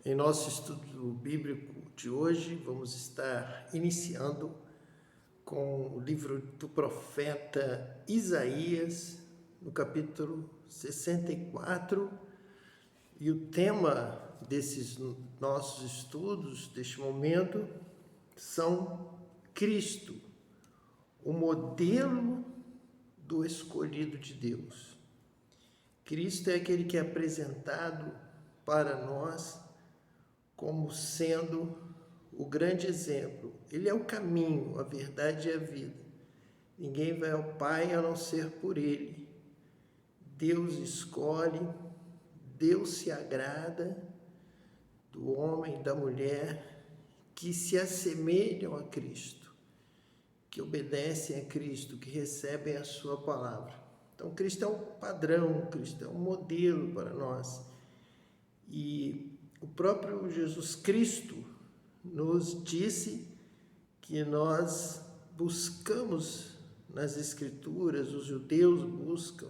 Em nosso estudo bíblico de hoje, vamos estar iniciando com o livro do profeta Isaías, no capítulo 64, e o tema desses nossos estudos, deste momento, são Cristo, o modelo do escolhido de Deus. Cristo é aquele que é apresentado para nós como sendo o grande exemplo. Ele é o caminho, a verdade e a vida. Ninguém vai ao Pai a não ser por Ele. Deus escolhe, Deus se agrada do homem e da mulher que se assemelham a Cristo, que obedecem a Cristo, que recebem a sua palavra. Então, Cristo é um padrão, Cristo é um modelo para nós. E o próprio Jesus Cristo nos disse que nós buscamos nas Escrituras, os judeus buscam,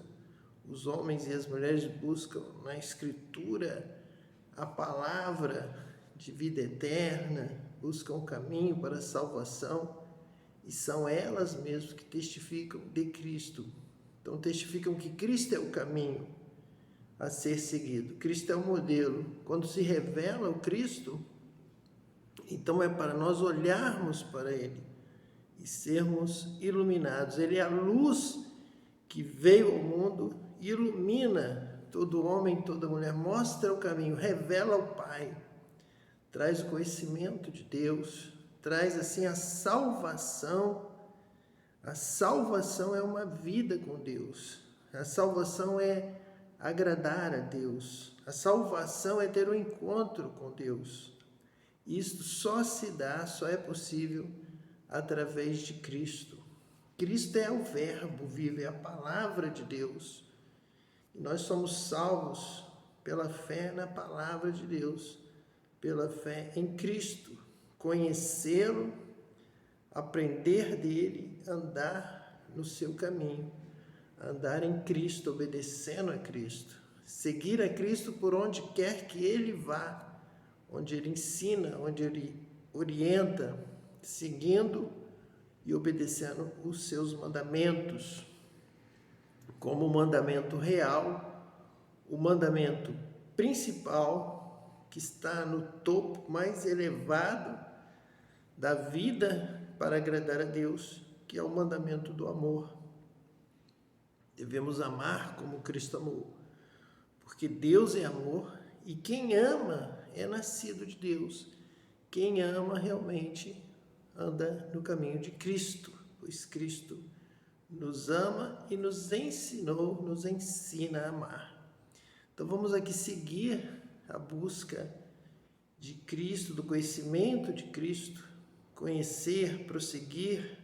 os homens e as mulheres buscam na Escritura a palavra de vida eterna, buscam o caminho para a salvação, e são elas mesmas que testificam de Cristo. Então, testificam que Cristo é o caminho a ser seguido. Cristo é o modelo. Quando se revela o Cristo, então é para nós olharmos para Ele e sermos iluminados. Ele é a luz que veio ao mundo, ilumina todo homem, toda mulher, mostra o caminho, revela o Pai, traz o conhecimento de Deus, traz assim a salvação. A salvação é uma vida com Deus. A salvação é agradar a Deus. A salvação é ter um encontro com Deus. Isto só se dá, só é possível através de Cristo. Cristo é o Verbo vivo, é a palavra de Deus. E nós somos salvos pela fé na palavra de Deus, pela fé em Cristo. Conhecê-lo, aprender dele, andar no seu caminho. Andar em Cristo, obedecendo a Cristo, seguir a Cristo por onde quer que Ele vá, onde Ele ensina, onde Ele orienta, seguindo e obedecendo os seus mandamentos, como o mandamento real, o mandamento principal, que está no topo mais elevado da vida para agradar a Deus, que é o mandamento do amor. Devemos amar como Cristo amou, porque Deus é amor e quem ama é nascido de Deus. Quem ama realmente anda no caminho de Cristo, pois Cristo nos ama e nos ensinou, nos ensina a amar. Então vamos aqui seguir a busca de Cristo, do conhecimento de Cristo, conhecer, prosseguir,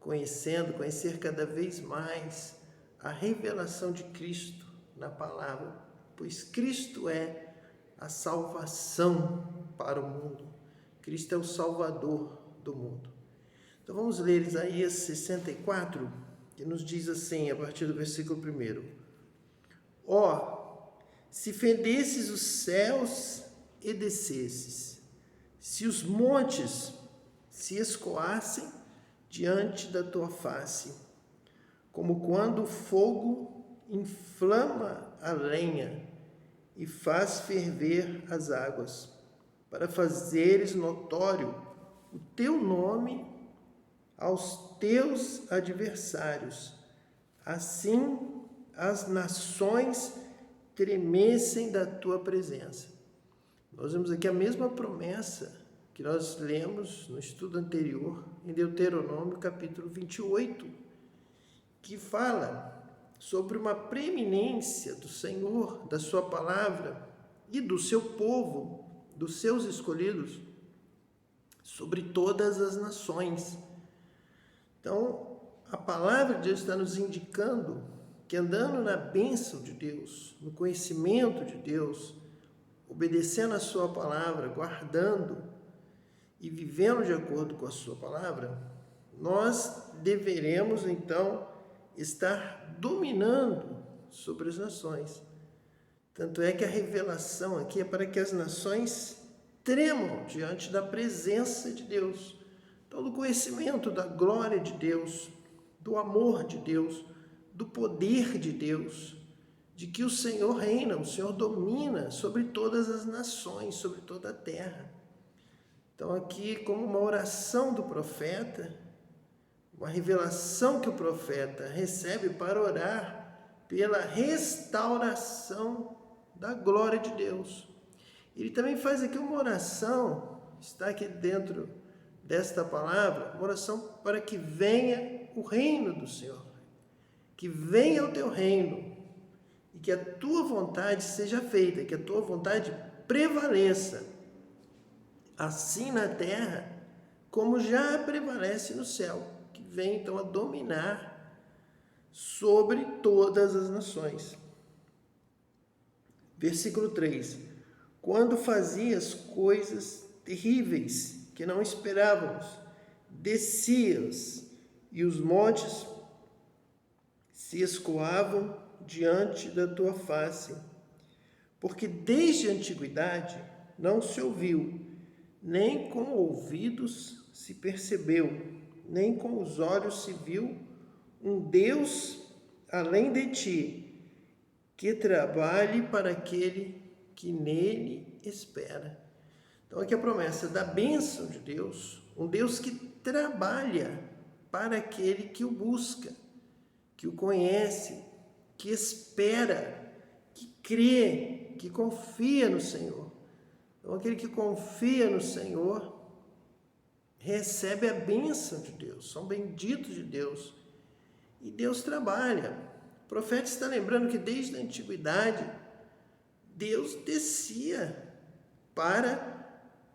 conhecer cada vez mais a revelação de Cristo na palavra, pois Cristo é a salvação para o mundo. Cristo é o Salvador do mundo. Então vamos ler Isaías 64, que nos diz assim, a partir do versículo 1. Ó, se fendesses os céus e descesses, se os montes se escoassem diante da tua face, como quando o fogo inflama a lenha e faz ferver as águas, para fazeres notório o teu nome aos teus adversários. Assim as nações tremessem da tua presença. Nós vemos aqui a mesma promessa que nós lemos no estudo anterior, em Deuteronômio capítulo 28, que fala sobre uma preeminência do Senhor, da sua palavra e do seu povo, dos seus escolhidos, sobre todas as nações. Então, a palavra de Deus está nos indicando que andando na bênção de Deus, no conhecimento de Deus, obedecendo a sua palavra, guardando e vivendo de acordo com a sua palavra, nós deveremos, então, estar dominando sobre as nações. Tanto é que a revelação aqui é para que as nações tremam diante da presença de Deus. Então, do conhecimento da glória de Deus, do amor de Deus, do poder de Deus, de que o Senhor reina, o Senhor domina sobre todas as nações, sobre toda a terra. Então, aqui, como uma oração do profeta, uma revelação que o profeta recebe para orar pela restauração da glória de Deus. Ele também faz aqui uma oração, está aqui dentro desta palavra, uma oração para que venha o reino do Senhor, que venha o teu reino e que a tua vontade seja feita, que a tua vontade prevaleça, assim na terra como já prevalece no céu, que vem então a dominar sobre todas as nações. Versículo 3: quando fazias coisas terríveis que não esperávamos, descias e os montes se escoavam diante da tua face, porque desde a antiguidade não se ouviu, nem com ouvidos se percebeu, nem com os olhos se viu um Deus além de ti, que trabalhe para aquele que nele espera. Então aqui a promessa da bênção de Deus, um Deus que trabalha para aquele que o busca, que o conhece, que espera, que crê, que confia no Senhor. Então aquele que confia no Senhor recebe a bênção de Deus, são benditos de Deus. E Deus trabalha. O profeta está lembrando que desde a antiguidade, Deus descia para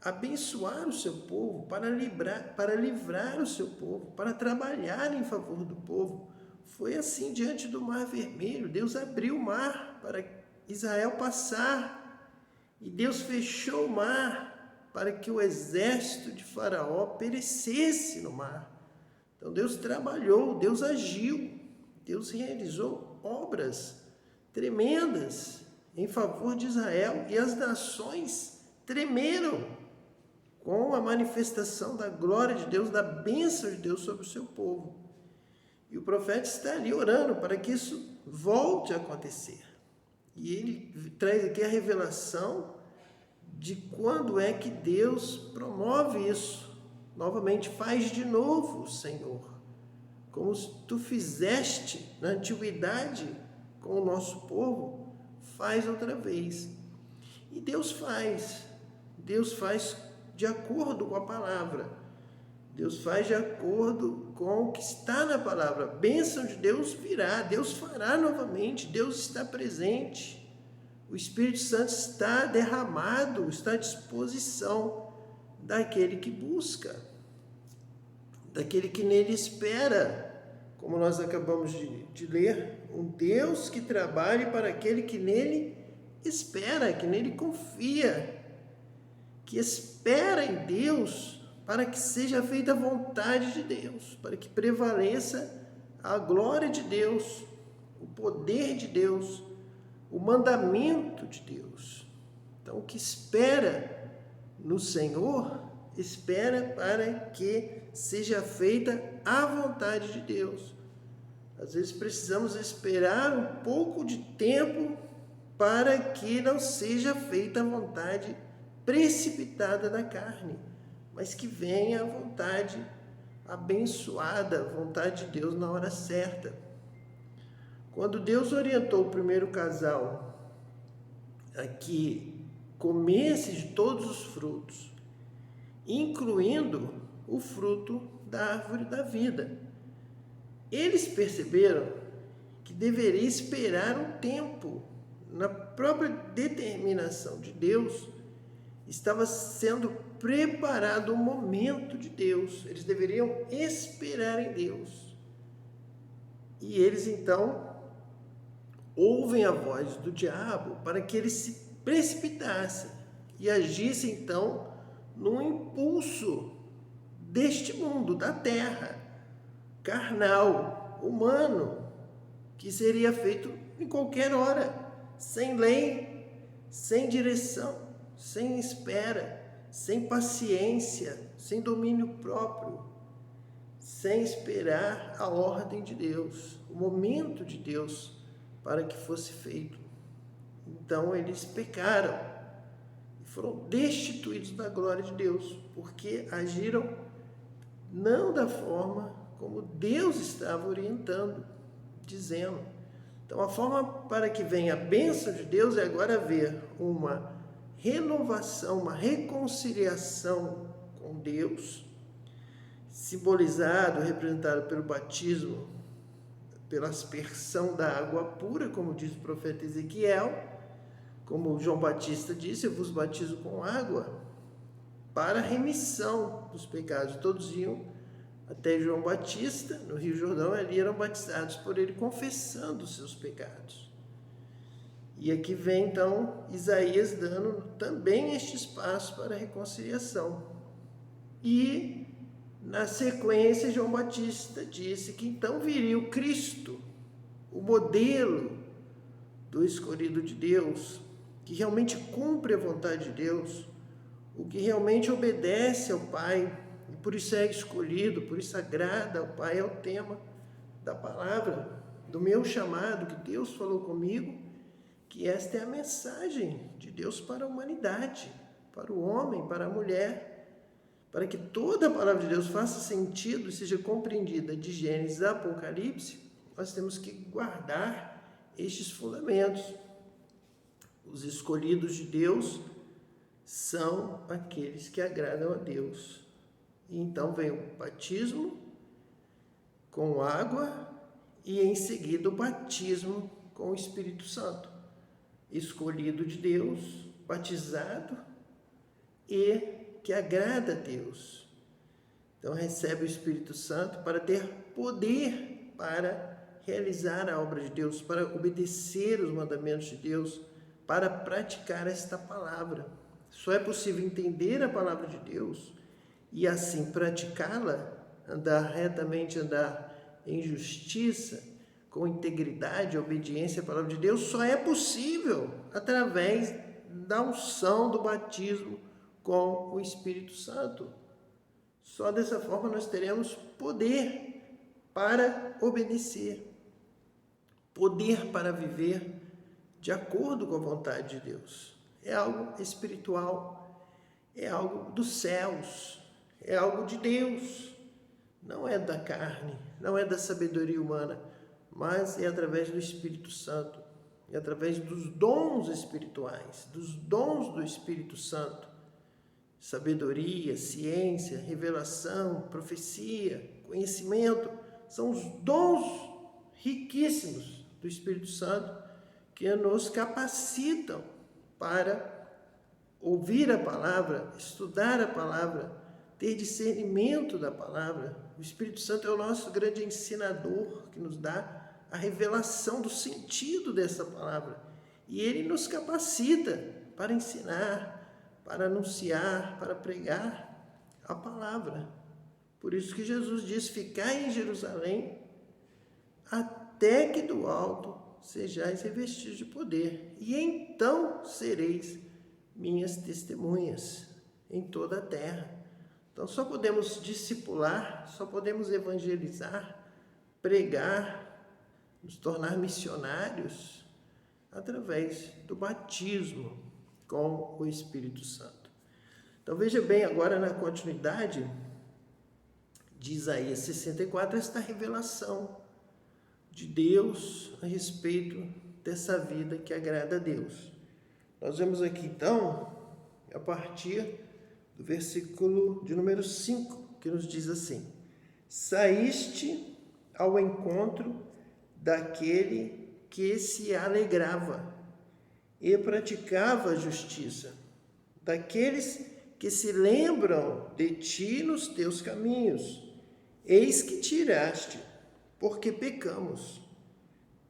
abençoar o seu povo, para livrar o seu povo, para trabalhar em favor do povo. Foi assim diante do Mar Vermelho. Deus abriu o mar para Israel passar, e Deus fechou o mar para que o exército de Faraó perecesse no mar. Então Deus trabalhou, Deus agiu, Deus realizou obras tremendas em favor de Israel, e as nações tremeram com a manifestação da glória de Deus, da bênção de Deus sobre o seu povo. E o profeta está ali orando para que isso volte a acontecer. E ele traz aqui a revelação de quando é que Deus promove isso. Novamente, faz de novo, Senhor, como tu fizeste na antiguidade com o nosso povo, faz outra vez. E Deus faz de acordo com a palavra. Deus faz de acordo com o que está na palavra. A bênção de Deus virá, Deus fará novamente, Deus está presente. O Espírito Santo está derramado, está à disposição daquele que busca, daquele que nele espera. Como nós acabamos de ler, um Deus que trabalhe para aquele que nele espera, que nele confia, que espera em Deus para que seja feita a vontade de Deus, para que prevaleça a glória de Deus, o poder de Deus, o mandamento de Deus. Então, o que espera no Senhor, espera para que seja feita a vontade de Deus. Às vezes precisamos esperar um pouco de tempo para que não seja feita a vontade precipitada da carne, mas que venha a vontade abençoada, a vontade de Deus na hora certa. Quando Deus orientou o primeiro casal a que comesse de todos os frutos, incluindo o fruto da árvore da vida, eles perceberam que deveria esperar um tempo. Na própria determinação de Deus, estava sendo preparado o momento de Deus. Eles deveriam esperar em Deus. E eles então ouvem a voz do diabo para que eles se precipitassem e agissem então no impulso deste mundo, da terra, carnal, humano, que seria feito em qualquer hora, sem lei, sem direção, sem espera, sem paciência, sem domínio próprio, sem esperar a ordem de Deus, o momento de Deus para que fosse feito. Então eles pecaram e foram destituídos da glória de Deus, porque agiram não da forma como Deus estava orientando, dizendo. Então a forma para que venha a bênção de Deus é agora haver uma renovação, uma reconciliação com Deus, simbolizado, representado pelo batismo, pela aspersão da água pura, como diz o profeta Ezequiel, como João Batista disse: eu vos batizo com água para a remissão dos pecados. Todos iam até João Batista, no Rio Jordão, ali eram batizados por ele, confessando os seus pecados. E aqui vem então Isaías dando também este espaço para a reconciliação. E na sequência, João Batista disse que então viria o Cristo, o modelo do escolhido de Deus, que realmente cumpre a vontade de Deus, o que realmente obedece ao Pai, e por isso é escolhido, por isso agrada ao Pai. É o tema da palavra, do meu chamado, que Deus falou comigo, que esta é a mensagem de Deus para a humanidade, para o homem, para a mulher. Para que toda a palavra de Deus faça sentido e seja compreendida de Gênesis a Apocalipse, nós temos que guardar estes fundamentos. Os escolhidos de Deus são aqueles que agradam a Deus. E então vem o batismo com água e em seguida o batismo com o Espírito Santo. Escolhido de Deus, batizado e que agrada a Deus. Então recebe o Espírito Santo para ter poder para realizar a obra de Deus, para obedecer os mandamentos de Deus, para praticar esta palavra. Só é possível entender a palavra de Deus e assim praticá-la, andar retamente, andar em justiça, com integridade, obediência à palavra de Deus, só é possível através da unção do batismo com o Espírito Santo. Só dessa forma nós teremos poder para obedecer, poder para viver de acordo com a vontade de Deus. É algo espiritual, é algo dos céus, é algo de Deus. Não é da carne, não é da sabedoria humana, mas é através do Espírito Santo, é através dos dons espirituais, dos dons do Espírito Santo. Sabedoria, ciência, revelação, profecia, conhecimento, são os dons riquíssimos do Espírito Santo que nos capacitam para ouvir a palavra, estudar a palavra, ter discernimento da palavra. O Espírito Santo é o nosso grande ensinador, que nos dá a revelação do sentido dessa palavra. E ele nos capacita para ensinar, para anunciar, para pregar a palavra. Por isso que Jesus diz: ficai em Jerusalém, até que do alto sejais revestidos de poder, e então sereis minhas testemunhas em toda a terra. Então só podemos discipular, só podemos evangelizar, pregar, nos tornar missionários através do batismo com o Espírito Santo. Então veja bem agora na continuidade de Isaías 64, esta revelação de Deus a respeito dessa vida que agrada a Deus. Nós vemos aqui então, a partir do versículo de número 5, que nos diz assim: saíste ao encontro daquele que se alegrava e praticava a justiça, daqueles que se lembram de ti nos teus caminhos. Eis que tiraste, porque pecamos.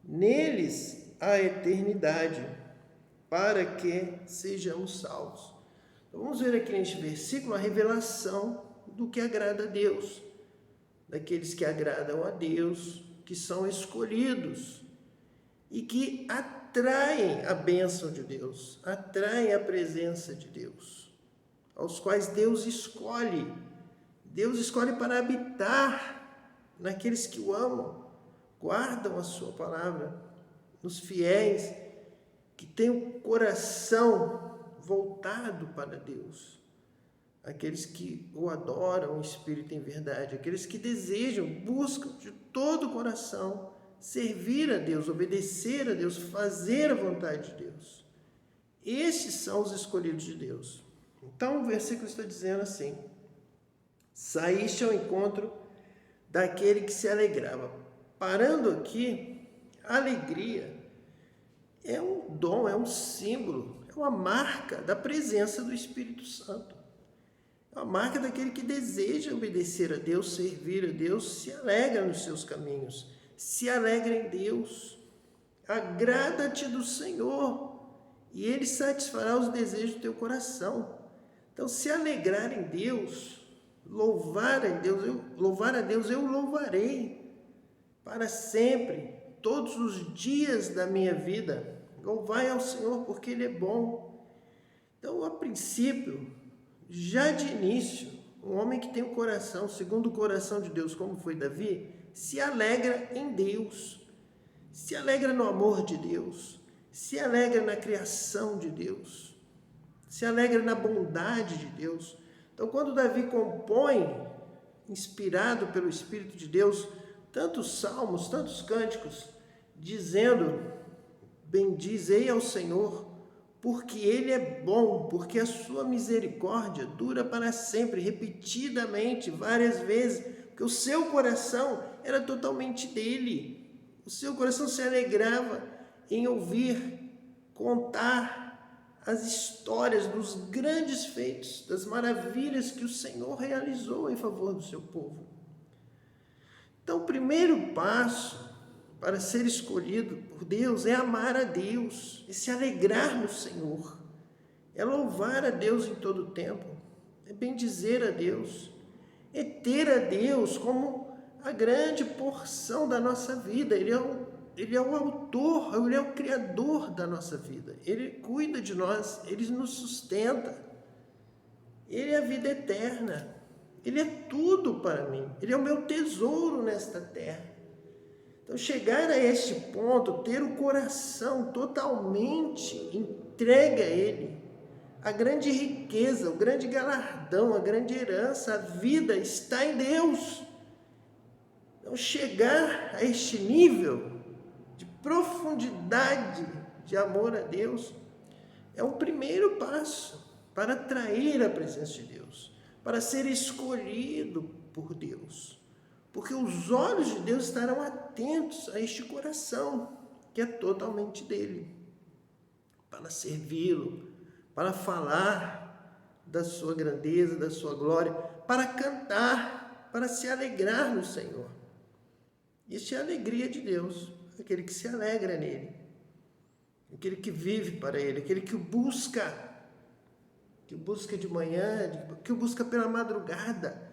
Neles a eternidade, para que sejamos salvos. Então, vamos ver aqui neste versículo a revelação do que agrada a Deus, daqueles que agradam a Deus, que são escolhidos e que atraem a bênção de Deus, atraem a presença de Deus. aos quais Deus escolhe. Deus escolhe para habitar naqueles que o amam, guardam a sua palavra, nos fiéis, que têm o coração voltado para Deus, aqueles que o adoram em espírito e em verdade, aqueles que desejam, buscam de todo o coração servir a Deus, obedecer a Deus, fazer a vontade de Deus. Estes são os escolhidos de Deus. Então o versículo está dizendo assim: saíste ao encontro daquele que se alegrava. Parando aqui, a alegria é um dom, é um símbolo, é uma marca da presença do Espírito Santo. É uma marca daquele que deseja obedecer a Deus, servir a Deus, se alegra nos seus caminhos, se alegra em Deus. Agrada-te do Senhor e Ele satisfará os desejos do teu coração. Então, se alegrar em Deus, louvar a Deus, eu louvarei para sempre, todos os dias da minha vida. Louvai ao Senhor porque Ele é bom. Então, a princípio, já de início, um homem que tem um coração segundo o coração de Deus, como foi Davi, se alegra em Deus, se alegra no amor de Deus, se alegra na criação de Deus, se alegra na bondade de Deus. Então, quando Davi compõe, inspirado pelo Espírito de Deus, tantos salmos, tantos cânticos, dizendo: bendizei ao Senhor, porque Ele é bom, porque a sua misericórdia dura para sempre, repetidamente, várias vezes, porque o seu coração era totalmente dele. O seu coração se alegrava em ouvir, contar as histórias dos grandes feitos, das maravilhas que o Senhor realizou em favor do seu povo. Então, o primeiro passo para ser escolhido por Deus é amar a Deus, é se alegrar no Senhor, é louvar a Deus em todo o tempo, é bendizer a Deus, é ter a Deus como a grande porção da nossa vida. Ele é o autor, Ele é o criador da nossa vida, Ele cuida de nós, Ele nos sustenta, Ele é a vida eterna, Ele é tudo para mim, Ele é o meu tesouro nesta terra. Então, chegar a este ponto, ter o coração totalmente entregue a Ele, a grande riqueza, o grande galardão, a grande herança, a vida está em Deus. Então, chegar a este nível de profundidade de amor a Deus é um primeiro passo para atrair a presença de Deus, para ser escolhido por Deus. Porque os olhos de Deus estarão atentos a este coração, que é totalmente dele, para servi-lo, para falar da sua grandeza, da sua glória, para cantar, para se alegrar no Senhor. Isso é a alegria de Deus, aquele que se alegra nele, aquele que vive para ele, aquele que o busca de manhã, que o busca pela madrugada,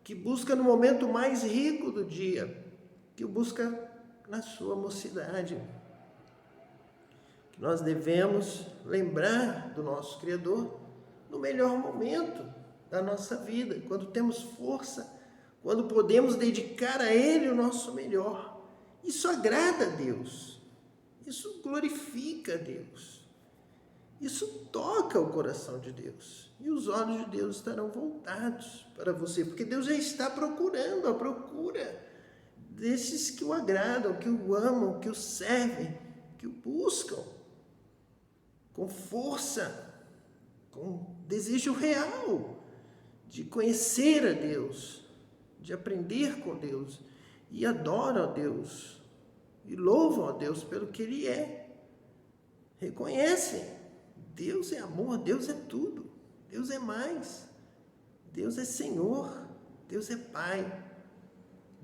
que busca no momento mais rico do dia, que o busca na sua mocidade. Que nós devemos lembrar do nosso Criador no melhor momento da nossa vida, quando temos força, quando podemos dedicar a Ele o nosso melhor. Isso agrada a Deus, isso glorifica a Deus, isso toca o coração de Deus. E os olhos de Deus estarão voltados para você, porque Deus já está procurando, à procura desses que o agradam, que o amam, que o servem, que o buscam com força, com desejo real de conhecer a Deus, de aprender com Deus, e adoram a Deus, e louvam a Deus pelo que Ele é. Reconhecem, Deus é amor, Deus é tudo. Deus é mais, Deus é Senhor, Deus é Pai,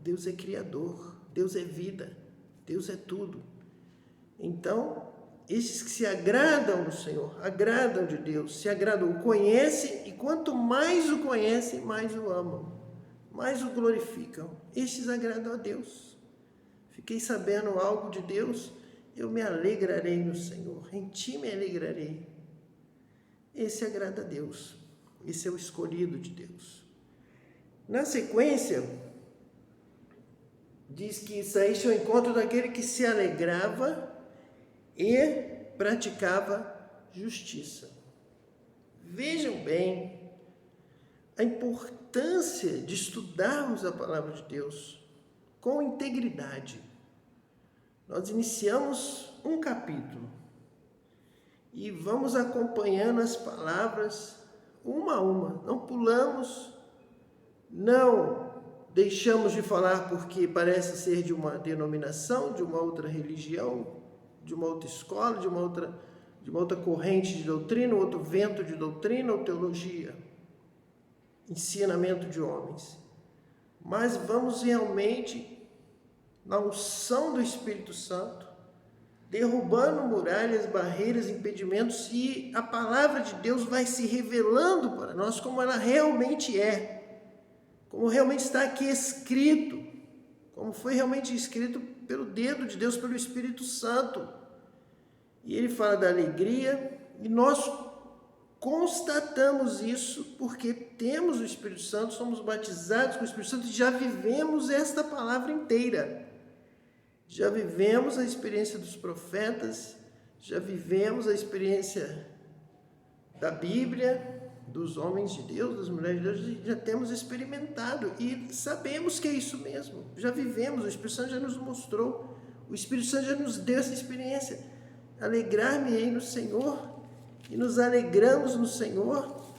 Deus é Criador, Deus é vida, Deus é tudo. Então, esses que se agradam do Senhor, agradam de Deus, se agradam, o conhecem, e quanto mais o conhecem, mais o amam, mais o glorificam. Estes agradam a Deus. Fiquei sabendo algo de Deus, eu me alegrarei no Senhor, em ti me alegrarei. Esse agrada a Deus. Esse é o escolhido de Deus. Na sequência, diz que saíste ao encontro daquele que se alegrava e praticava justiça. Vejam bem a importância de estudarmos a palavra de Deus com integridade. Nós iniciamos um capítulo e vamos acompanhando as palavras uma a uma. Não pulamos, não deixamos de falar porque parece ser de uma denominação, de uma outra religião, de uma outra escola, de uma outra corrente de doutrina, outro vento de doutrina ou teologia, ensinamento de homens. Mas vamos realmente, na unção do Espírito Santo, derrubando muralhas, barreiras, impedimentos, e a palavra de Deus vai se revelando para nós como ela realmente é, como realmente está aqui escrito, como foi realmente escrito pelo dedo de Deus, pelo Espírito Santo. E ele fala da alegria, e nós constatamos isso porque temos o Espírito Santo, somos batizados com o Espírito Santo e já vivemos esta palavra inteira. Já vivemos a experiência dos profetas, já vivemos a experiência da Bíblia, dos homens de Deus, das mulheres de Deus, já temos experimentado e sabemos que é isso mesmo. Já vivemos, o Espírito Santo já nos mostrou, o Espírito Santo já nos deu essa experiência. Alegrar-me-ei no Senhor, e nos alegramos no Senhor,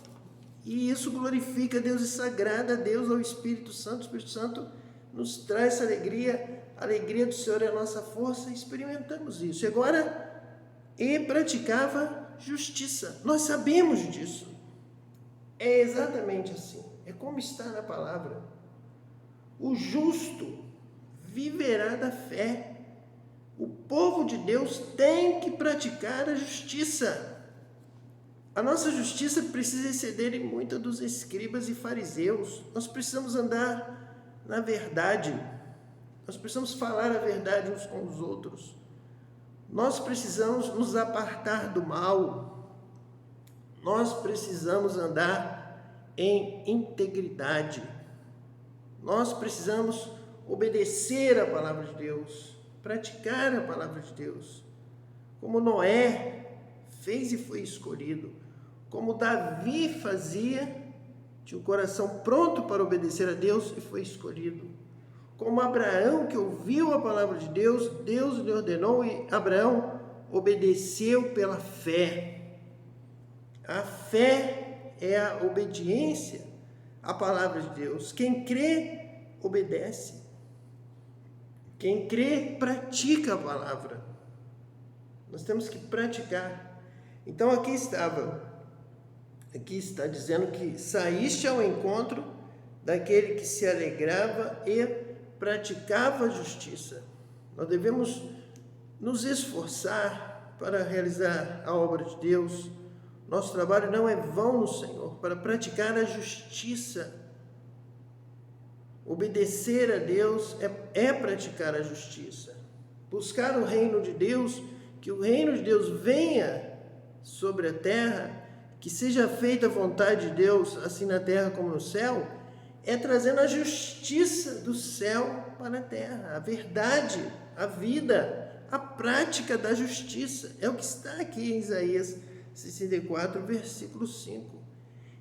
e isso glorifica a Deus e sagrada a Deus, ao Espírito Santo. O Espírito Santo nos traz essa alegria, a alegria do Senhor é a nossa força, e experimentamos isso. E agora, e praticava justiça. Nós sabemos disso. É exatamente assim, é como está na palavra. O justo viverá da fé. O povo de Deus tem que praticar a justiça. A nossa justiça precisa exceder em muita dos escribas e fariseus. Nós precisamos andar na verdade. Nós precisamos falar a verdade uns com os outros. Nós precisamos nos apartar do mal. Nós precisamos andar em integridade. Nós precisamos obedecer a palavra de Deus, praticar a palavra de Deus, como Noé fez e foi escolhido, como Davi fazia, tinha o coração pronto para obedecer a Deus e foi escolhido, como Abraão, que ouviu a palavra de Deus, Deus lhe ordenou e Abraão obedeceu pela fé. A fé é a obediência à palavra de Deus. Quem crê, obedece. Quem crê, pratica a palavra. Nós temos que praticar. Então aqui está dizendo que saíste ao encontro daquele que se alegrava e praticava a justiça. Nós devemos nos esforçar para realizar a obra de Deus. Nosso trabalho não é vão no Senhor, para praticar a justiça. Obedecer a Deus é praticar a justiça. Buscar o reino de Deus, que o reino de Deus venha sobre a terra, que seja feita a vontade de Deus, assim na terra como no céu, é trazendo a justiça do céu para a terra, a verdade, a vida, a prática da justiça. É o que está aqui em Isaías 64, versículo 5.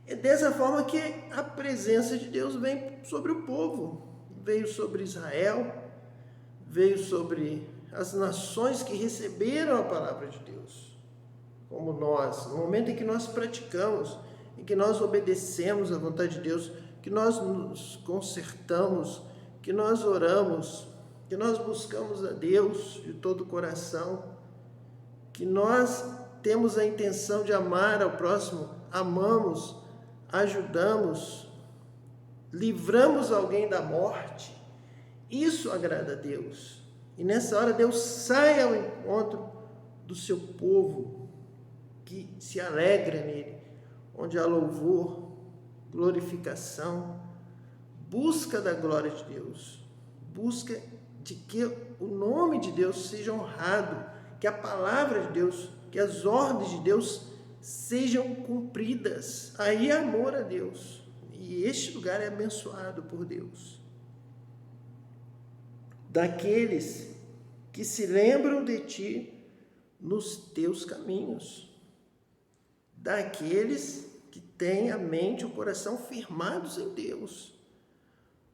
É dessa forma que a presença de Deus vem sobre o povo. Veio sobre Israel, veio sobre as nações que receberam a palavra de Deus. Como nós, no momento em que nós praticamos, em que nós obedecemos à vontade de Deus, que nós nos consertamos, que nós oramos, que nós buscamos a Deus de todo o coração, que nós temos a intenção de amar ao próximo, amamos, ajudamos, livramos alguém da morte, isso agrada a Deus. E nessa hora Deus sai ao encontro do seu povo, que se alegra nele, onde há louvor, glorificação, busca da glória de Deus, busca de que o nome de Deus seja honrado, que a palavra de Deus, que as ordens de Deus sejam cumpridas. Aí é amor a Deus. E este lugar é abençoado por Deus. Daqueles que se lembram de ti nos teus caminhos. Daqueles que têm a mente e o coração firmados em Deus.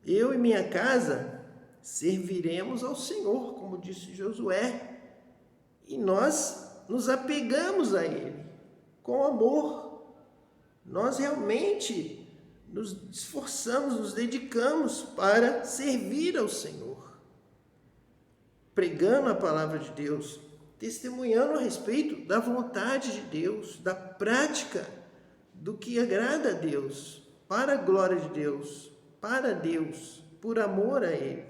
Eu e minha casa serviremos ao Senhor, como disse Josué, e nós nos apegamos a Ele com amor. Nós realmente nos esforçamos, nos dedicamos para servir ao Senhor, pregando a palavra de Deus, testemunhando a respeito da vontade de Deus, da prática do que agrada a Deus, para a glória de Deus, para Deus, por amor a Ele.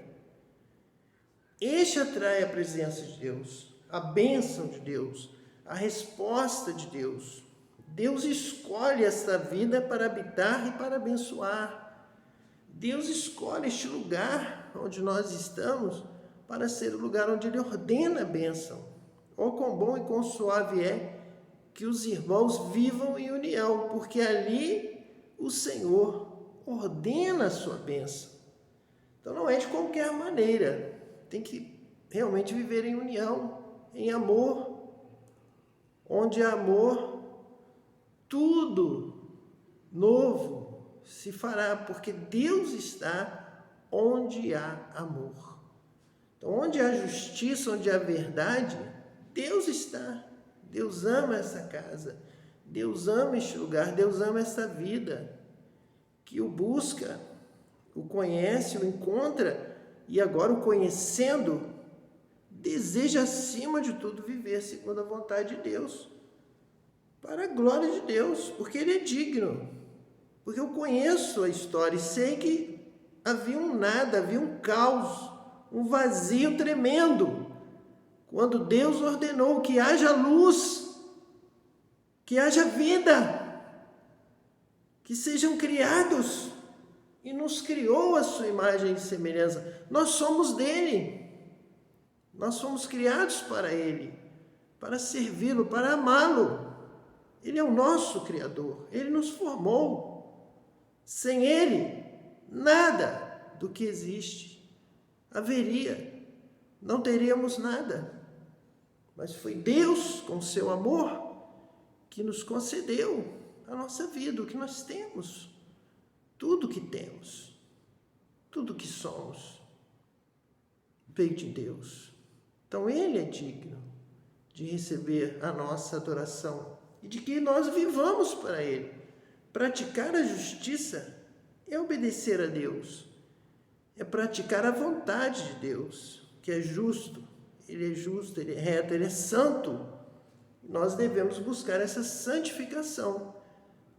Este atrai a presença de Deus, a bênção de Deus, a resposta de Deus. Deus escolhe esta vida para habitar e para abençoar. Deus escolhe este lugar onde nós estamos para ser o lugar onde Ele ordena a bênção. Oh, quão bom e quão suave é que os irmãos vivam em união, porque ali o Senhor ordena a sua bênção. Então não é de qualquer maneira, tem que realmente viver em união, em amor. Onde há amor, tudo novo se fará, porque Deus está onde há amor. Então, onde há justiça, onde há verdade, Deus está. Deus ama essa casa, Deus ama este lugar, Deus ama essa vida, que o busca, o conhece, o encontra, e agora o conhecendo, deseja acima de tudo viver segundo a vontade de Deus, para a glória de Deus, porque Ele é digno, porque eu conheço a história e sei que havia um nada, havia um caos, um vazio tremendo, quando Deus ordenou que haja luz, que haja vida, que sejam criados, e nos criou a sua imagem e semelhança. Nós somos dele, nós fomos criados para Ele, para servi-lo, para amá-lo. Ele é o nosso Criador, Ele nos formou. Sem Ele, nada do que existe haveria, não teríamos nada. Mas foi Deus, com seu amor, que nos concedeu a nossa vida, o que nós temos, tudo que temos, tudo que somos, veio de Deus. Então Ele é digno de receber a nossa adoração e de que nós vivamos para Ele. Praticar a justiça é obedecer a Deus, é praticar a vontade de Deus, que é justo, Ele é reto, Ele é santo. Nós devemos buscar essa santificação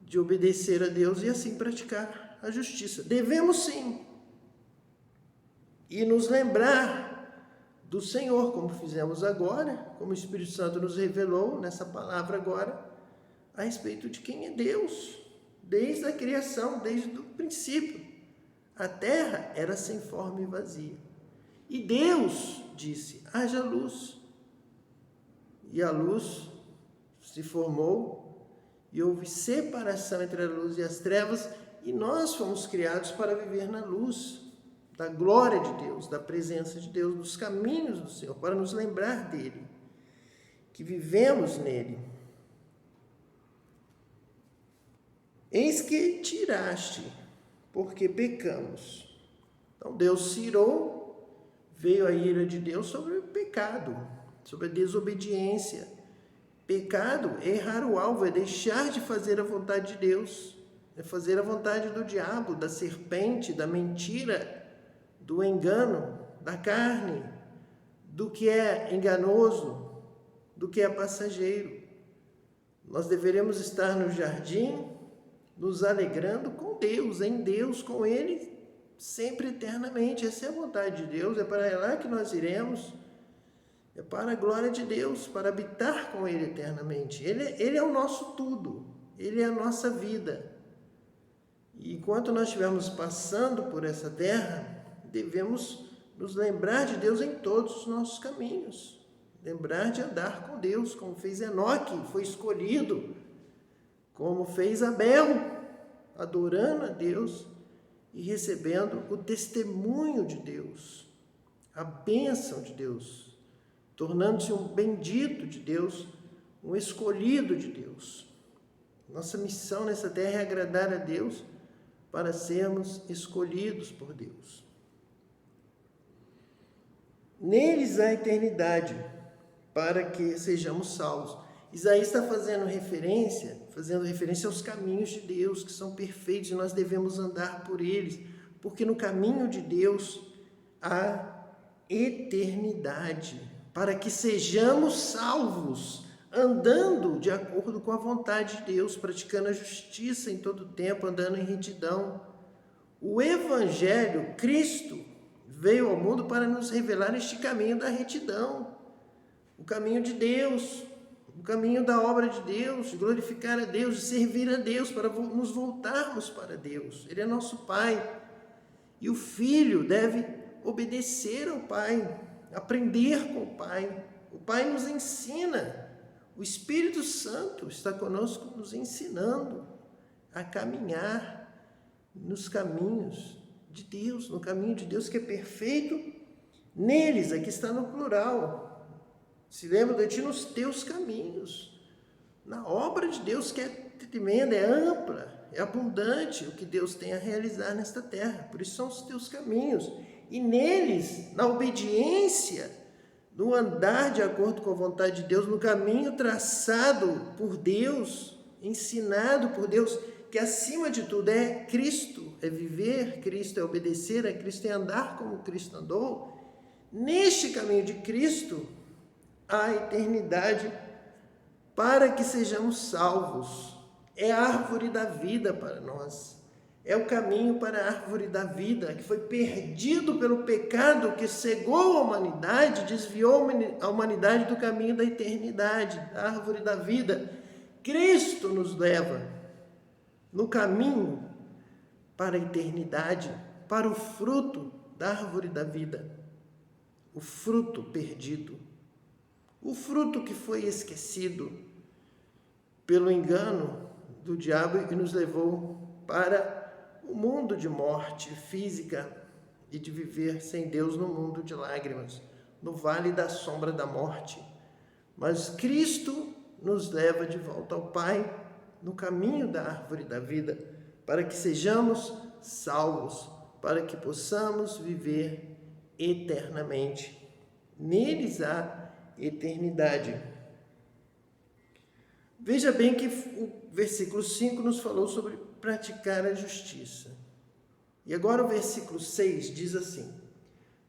de obedecer a Deus e assim praticar a justiça. Devemos sim, e nos lembrar do Senhor, como fizemos agora, como o Espírito Santo nos revelou nessa palavra agora, a respeito de quem é Deus, desde a criação, desde o princípio. A terra era sem forma e vazia. E Deus disse, haja luz. E a luz se formou e houve separação entre a luz e as trevas, e nós fomos criados para viver na luz da glória de Deus, da presença de Deus, dos caminhos do Senhor, para nos lembrar dele, que vivemos nele. Eis que tiraste, porque pecamos. Então Deus se irou, veio a ira de Deus sobre o pecado, sobre a desobediência. Pecado é errar o alvo, é deixar de fazer a vontade de Deus, é fazer a vontade do diabo, da serpente, da mentira, do engano, da carne, do que é enganoso, do que é passageiro. Nós deveremos estar no jardim, nos alegrando com Deus, em Deus, com Ele, sempre eternamente. Essa é a vontade de Deus, é para lá que nós iremos, é para a glória de Deus, para habitar com Ele eternamente. Ele é o nosso tudo, Ele é a nossa vida. E enquanto nós estivermos passando por essa terra, devemos nos lembrar de Deus em todos os nossos caminhos. Lembrar de andar com Deus, como fez Enoque, foi escolhido como fez Abel, adorando a Deus e recebendo o testemunho de Deus, a bênção de Deus, tornando-se um bendito de Deus, um escolhido de Deus. Nossa missão nessa terra é agradar a Deus para sermos escolhidos por Deus. Neles há eternidade, para que sejamos salvos. Isaías está fazendo referência aos caminhos de Deus, que são perfeitos, e nós devemos andar por eles, porque no caminho de Deus há eternidade, para que sejamos salvos, andando de acordo com a vontade de Deus, praticando a justiça em todo tempo, andando em retidão. O Evangelho, Cristo, veio ao mundo para nos revelar este caminho da retidão, o caminho de Deus, o caminho da obra de Deus, de glorificar a Deus, de servir a Deus, para nos voltarmos para Deus. Ele é nosso Pai, e o Filho deve obedecer ao Pai, aprender com o Pai. O Pai nos ensina, o Espírito Santo está conosco nos ensinando a caminhar nos caminhos de Deus, no caminho de Deus que é perfeito. Neles, aqui está no plural, se lembra de ti nos teus caminhos, na obra de Deus que é tremenda, é ampla, é abundante o que Deus tem a realizar nesta terra, por isso são os teus caminhos, e neles, na obediência, no andar de acordo com a vontade de Deus, no caminho traçado por Deus, ensinado por Deus, que acima de tudo é Cristo, é viver Cristo, é obedecer a Cristo, é andar como Cristo andou. Neste caminho de Cristo, há eternidade para que sejamos salvos. É a árvore da vida para nós. É o caminho para a árvore da vida, que foi perdido pelo pecado que cegou a humanidade, desviou a humanidade do caminho da eternidade, da árvore da vida. Cristo nos leva no caminho para a eternidade, para o fruto da árvore da vida, o fruto perdido, o fruto que foi esquecido pelo engano do diabo e nos levou para o mundo de morte física e de viver sem Deus no mundo de lágrimas, no vale da sombra da morte. Mas Cristo nos leva de volta ao Pai, no caminho da árvore da vida, para que sejamos salvos, para que possamos viver eternamente. Neles há eternidade. Veja bem que o versículo 5 nos falou sobre praticar a justiça. E agora o versículo 6 diz assim: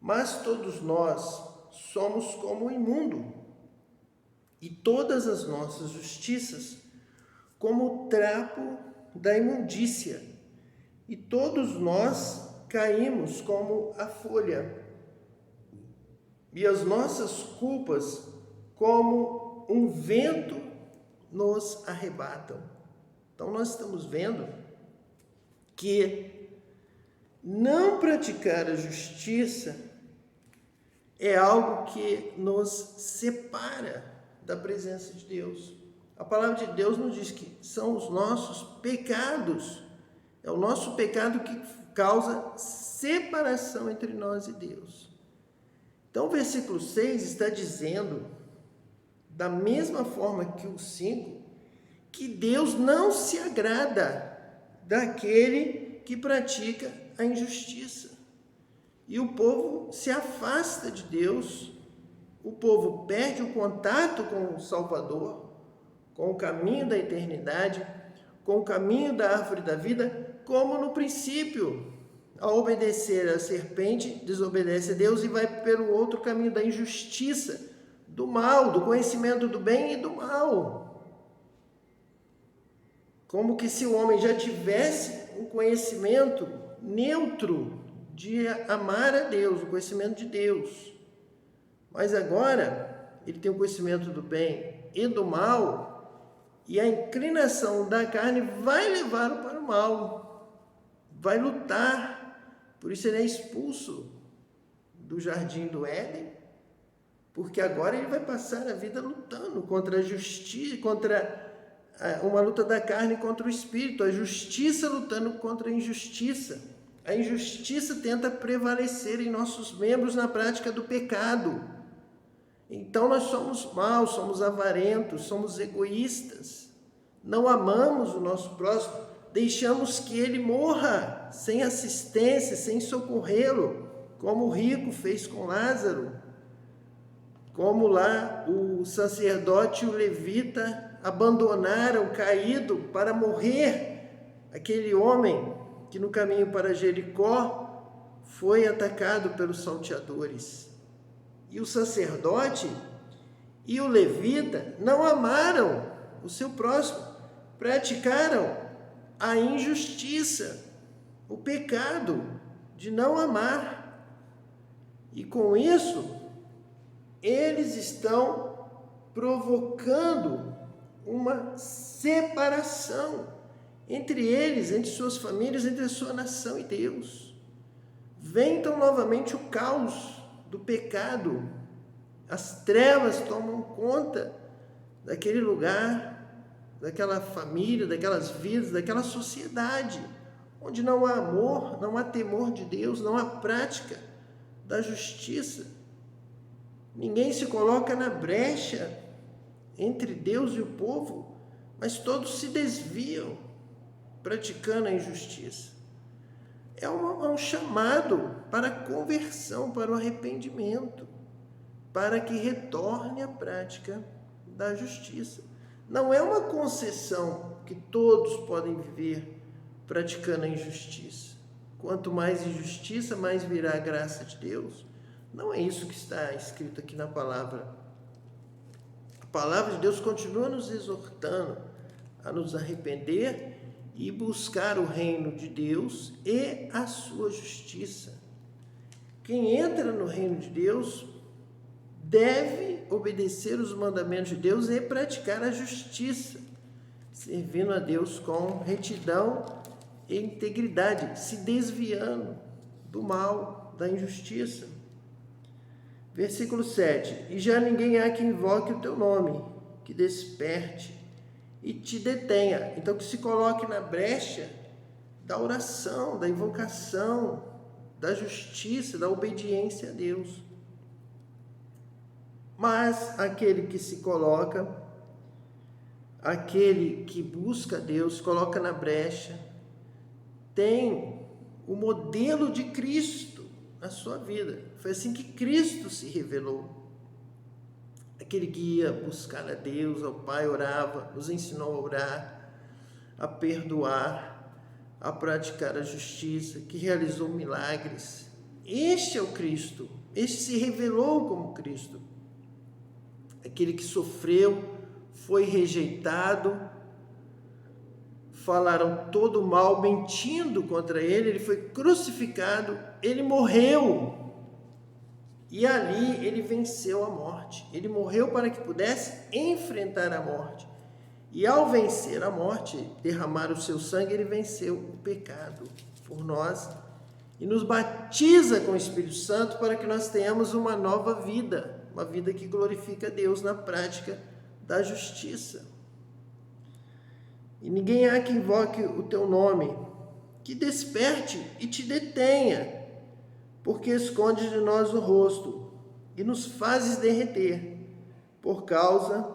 mas todos nós somos como o imundo, e todas as nossas justiças como o trapo da imundícia, e todos nós caímos como a folha, e as nossas culpas como um vento nos arrebatam. Então nós estamos vendo que não praticar a justiça é algo que nos separa da presença de Deus. A palavra de Deus nos diz que são os nossos pecados, é o nosso pecado que causa separação entre nós e Deus. Então o versículo 6 está dizendo, da mesma forma que o 5, que Deus não se agrada daquele que pratica a injustiça. E o povo se afasta de Deus, o povo perde o contato com o Salvador, com o caminho da eternidade, com o caminho da árvore da vida, como no princípio. Ao obedecer à serpente, desobedece a Deus e vai pelo outro caminho da injustiça, do mal, do conhecimento do bem e do mal. Como que se o homem já tivesse um conhecimento neutro de amar a Deus, o conhecimento de Deus. Mas agora ele tem o conhecimento do bem e do mal, e a inclinação da carne vai levá-lo para o mal, vai lutar. Por isso ele é expulso do jardim do Éden, porque agora ele vai passar a vida lutando contra a justiça, contra uma luta da carne contra o espírito, a justiça lutando contra a injustiça. A injustiça tenta prevalecer em nossos membros na prática do pecado. Então nós somos maus, somos avarentos, somos egoístas. Não amamos o nosso próximo, deixamos que ele morra sem assistência, sem socorrê-lo, como o rico fez com Lázaro, como lá o sacerdote e o levita abandonaram caído para morrer aquele homem que no caminho para Jericó foi atacado pelos salteadores. E o sacerdote e o levita não amaram o seu próximo, praticaram a injustiça, o pecado de não amar. E com isso, eles estão provocando uma separação entre eles, entre suas famílias, entre a sua nação e Deus. Vem então novamente o caos do pecado. As trevas tomam conta daquele lugar, daquela família, daquelas vidas, daquela sociedade, onde não há amor, não há temor de Deus, não há prática da justiça. Ninguém se coloca na brecha entre Deus e o povo, mas todos se desviam, praticando a injustiça. É um chamado para a conversão, para o arrependimento, para que retorne à prática da justiça. Não é uma concessão que todos podem viver praticando a injustiça. Quanto mais injustiça, mais virá a graça de Deus. Não é isso que está escrito aqui na palavra. A palavra de Deus continua nos exortando a nos arrepender e buscar o reino de Deus e a sua justiça. Quem entra no reino de Deus deve obedecer os mandamentos de Deus e praticar a justiça, servindo a Deus com retidão e integridade, se desviando do mal, da injustiça. Versículo 7. E já ninguém há que invoque o teu nome, que desperte e te detenha. Então, que se coloque na brecha da oração, da invocação, da justiça, da obediência a Deus. Mas aquele que se coloca, aquele que busca Deus, coloca na brecha, tem o modelo de Cristo na sua vida. Foi assim que Cristo se revelou. Aquele que ia buscar a Deus, ao Pai, orava, nos ensinou a orar, a perdoar, a praticar a justiça, que realizou milagres. Este é o Cristo, este se revelou como Cristo. Aquele que sofreu, foi rejeitado, falaram todo mal, mentindo contra ele, ele foi crucificado, ele morreu. E ali ele venceu a morte. Ele morreu para que pudesse enfrentar a morte. E ao vencer a morte, derramar o seu sangue, ele venceu o pecado por nós. E nos batiza com o Espírito Santo para que nós tenhamos uma nova vida. Uma vida que glorifica a Deus na prática da justiça. E ninguém há que invoque o teu nome, que desperte e te detenha, porque esconde de nós o rosto e nos fazes derreter por causa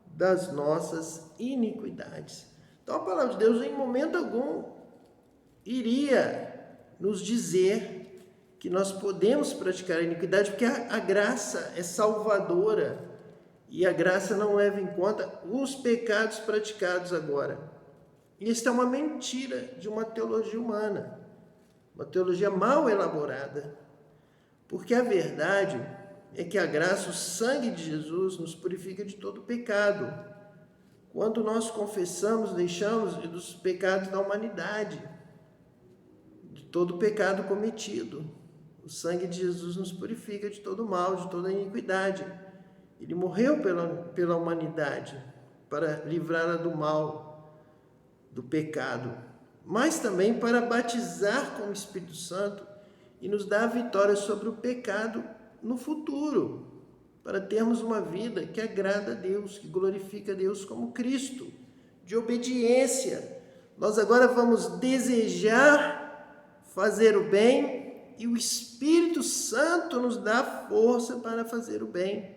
das nossas iniquidades. Então a palavra de Deus em momento algum iria nos dizer que nós podemos praticar a iniquidade, porque a graça é salvadora e a graça não leva em conta os pecados praticados agora. Isso é uma mentira de uma teologia humana, uma teologia mal elaborada, porque a verdade é que a graça, o sangue de Jesus, nos purifica de todo pecado. Quando nós confessamos, deixamos dos pecados da humanidade, de todo pecado cometido. O sangue de Jesus nos purifica de todo mal, de toda iniquidade. Ele morreu pela humanidade para livrá-la do mal, do pecado, mas também para batizar com o Espírito Santo e nos dar a vitória sobre o pecado no futuro, para termos uma vida que agrada a Deus, que glorifica a Deus como Cristo, de obediência. Nós agora vamos desejar fazer o bem e o Espírito Santo nos dá força para fazer o bem.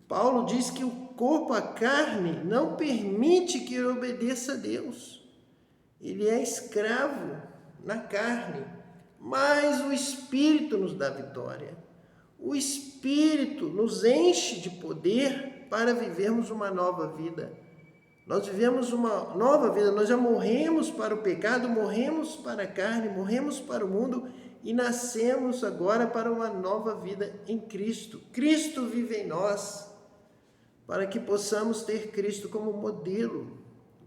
Paulo diz que o corpo, a carne, não permite que ele obedeça a Deus. Ele é escravo na carne, mas o Espírito nos dá vitória. O Espírito nos enche de poder para vivermos uma nova vida. Nós vivemos uma nova vida, nós já morremos para o pecado, morremos para a carne, morremos para o mundo e nascemos agora para uma nova vida em Cristo. Cristo vive em nós, para que possamos ter Cristo como modelo.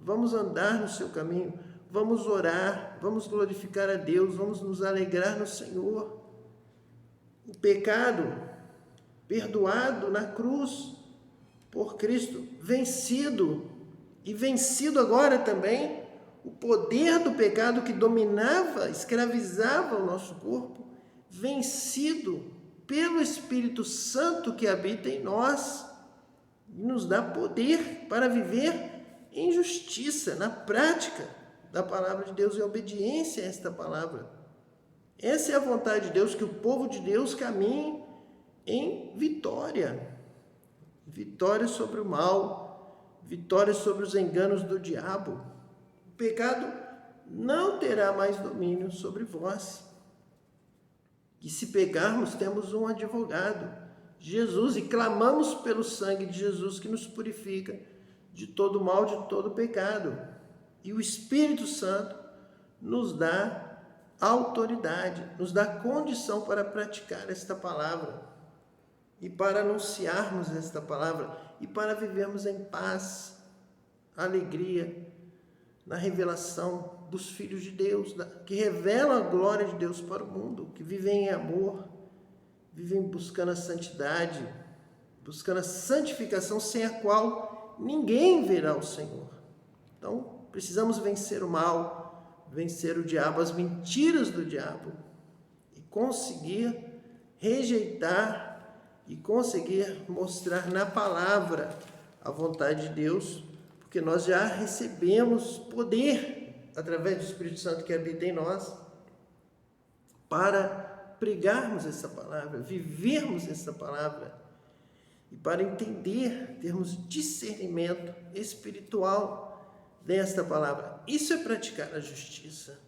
Vamos andar no seu caminho, vamos orar, vamos glorificar a Deus, vamos nos alegrar no Senhor. O pecado perdoado na cruz por Cristo, vencido, e vencido agora também o poder do pecado que dominava, escravizava o nosso corpo, vencido pelo Espírito Santo que habita em nós, e nos dá poder para viver em justiça, na prática da palavra de Deus e obediência a esta palavra. Essa é a vontade de Deus, que o povo de Deus caminhe em vitória. Vitória sobre o mal, vitória sobre os enganos do diabo. O pecado não terá mais domínio sobre vós. E se pecarmos, temos um advogado, Jesus, e clamamos pelo sangue de Jesus que nos purifica de todo mal, de todo pecado. E o Espírito Santo nos dá autoridade, nos dá condição para praticar esta palavra e para anunciarmos esta palavra e para vivermos em paz, alegria, na revelação dos filhos de Deus, que revelam a glória de Deus para o mundo, que vivem em amor, vivem buscando a santidade, buscando a santificação, sem a qual ninguém verá o Senhor. Então, precisamos vencer o mal, vencer o diabo, as mentiras do diabo, e conseguir rejeitar e conseguir mostrar na palavra a vontade de Deus, porque nós já recebemos poder através do Espírito Santo que habita em nós para pregarmos essa palavra, vivermos essa palavra e para entender, termos discernimento espiritual desta palavra. Isso é praticar a justiça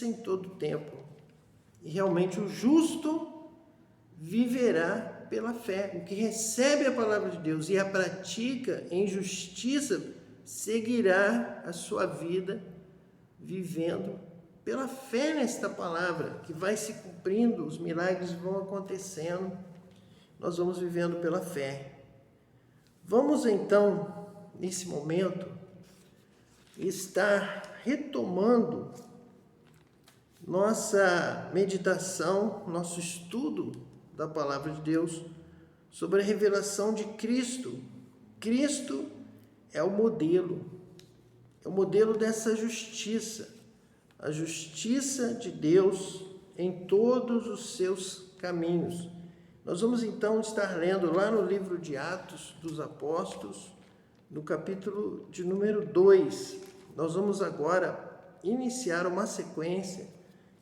em todo o tempo. E realmente o justo viverá pela fé. O que recebe a palavra de Deus e a pratica em justiça seguirá a sua vida vivendo pela fé nesta palavra, que vai se cumprindo, os milagres vão acontecendo, nós vamos vivendo pela fé. Vamos então, nesse momento, estar retomando nossa meditação, nosso estudo da palavra de Deus sobre a revelação de Cristo. Cristo é o modelo dessa justiça, a justiça de Deus em todos os seus caminhos. Nós vamos então estar lendo lá no livro de Atos dos Apóstolos, no capítulo de número 2. Nós vamos agora iniciar uma sequência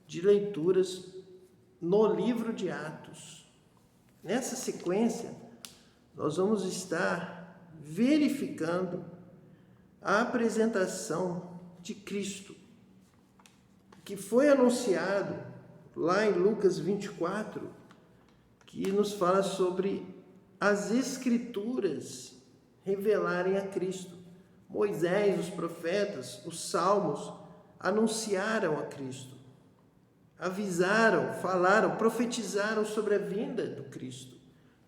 de leituras no livro de Atos. Nessa sequência, nós vamos estar verificando a apresentação de Cristo, que foi anunciado lá em Lucas 24, que nos fala sobre as Escrituras revelarem a Cristo. Moisés, os profetas, os salmos anunciaram a Cristo, avisaram, falaram, profetizaram sobre a vinda do Cristo.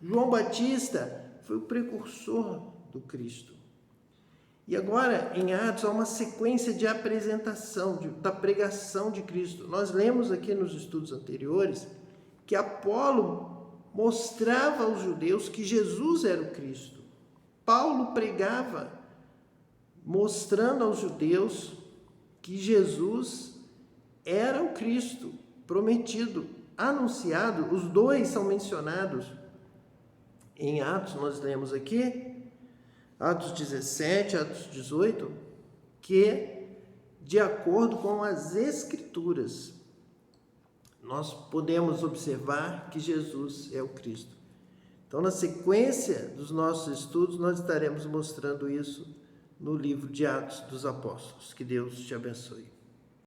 João Batista foi o precursor do Cristo. E agora, em Atos, há uma sequência de apresentação, da pregação de Cristo. Nós lemos aqui nos estudos anteriores que Apolo mostrava aos judeus que Jesus era o Cristo. Paulo pregava, mostrando aos judeus que Jesus era o Cristo prometido, anunciado. Os dois são mencionados em Atos, nós lemos aqui, Atos 17, Atos 18, que, de acordo com as Escrituras, nós podemos observar que Jesus é o Cristo. Então, na sequência dos nossos estudos, nós estaremos mostrando isso no livro de Atos dos Apóstolos. Que Deus te abençoe.